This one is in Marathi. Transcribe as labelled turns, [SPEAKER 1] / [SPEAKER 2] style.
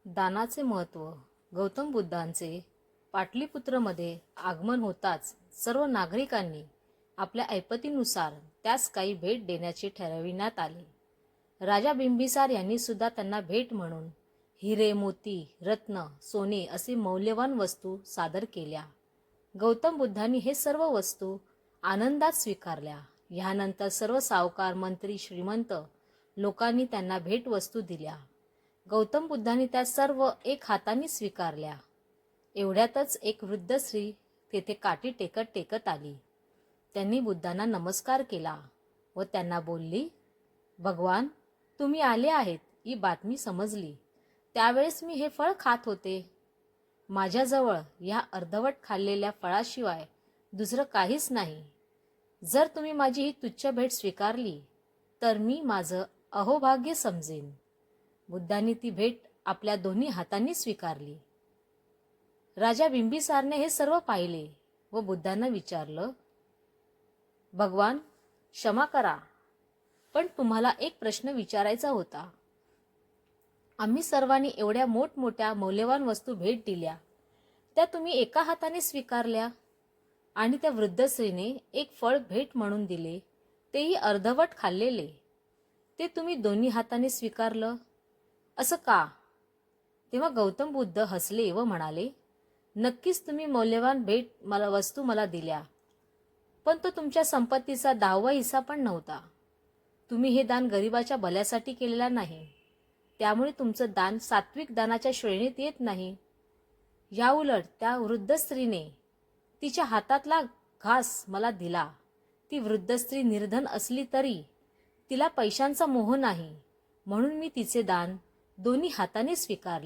[SPEAKER 1] दानाचे महत्त्व. गौतम बुद्धांचे पाटलीपुत्रमध्ये आगमन होताच सर्व नागरिकांनी आपल्या ऐपतीनुसार त्यास काही भेट देण्याचे ठरविण्यात आले. राजा बिंबिसार यांनी सुद्धा त्यांना भेट म्हणून हिरे, मोती, रत्न, सोने असे मौल्यवान वस्तू सादर केल्या. गौतम बुद्धांनी हे सर्व वस्तू आनंदात स्वीकारल्या. ह्यानंतर सर्व सावकार, मंत्री, श्रीमंत लोकांनी त्यांना भेटवस्तू दिल्या. गौतम बुद्धांनी त्या सर्व एक हाताने स्वीकारल्या. एवढ्यातच एक वृद्ध स्त्री तेथे काठी टेकत टेकत आली. त्यांनी बुद्धांना नमस्कार केला व त्यांना बोलली, भगवान, तुम्ही आले आहेत ही बातमी समजली. त्यावेळेस मी हे फळ खात होते. माझ्याजवळ या अर्धवट खाल्लेल्या फळाशिवाय दुसरं काहीच नाही. जर तुम्ही माझी ही तुच्छ भेट स्वीकारली तर मी माझं अहोभाग्य समजेन. बुद्धांनी ती भेट आपल्या दोन्ही हातांनी स्वीकारली. राजा बिंबिसारने हे सर्व पाहिले व बुद्धांना विचारलं, भगवान, क्षमा करा, पण तुम्हाला एक प्रश्न विचारायचा होता. आम्ही सर्वांनी एवढ्या मोठमोठ्या मौल्यवान वस्तू भेट दिल्या, त्या तुम्ही एका हाताने स्वीकारल्या आणि त्या वृद्ध स्त्रीने एक फळ भेट म्हणून दिले, तेही अर्धवट खाल्लेले, ते तुम्ही दोन्ही हाताने स्वीकारलं, असं का? तेव्हा गौतम बुद्ध हसले व म्हणाले, नक्कीच तुम्ही मौल्यवान वस्तू मला दिल्या, पण तो तुमच्या संपत्तीचा 10वा हिस्सा पण नव्हता. तुम्ही हे दान गरिबाच्या भल्यासाठी केलेला नाही, त्यामुळे तुमचं दान सात्विक दानाच्या श्रेणीत येत नाही. याउलट त्या वृद्ध स्त्रीने तिच्या हातातला घास मला दिला. ती वृद्ध स्त्री निर्धन असली तरी तिला पैशांचा मोह नाही, म्हणून मी तिचे दान दोन्ही हाताने स्वीकारले.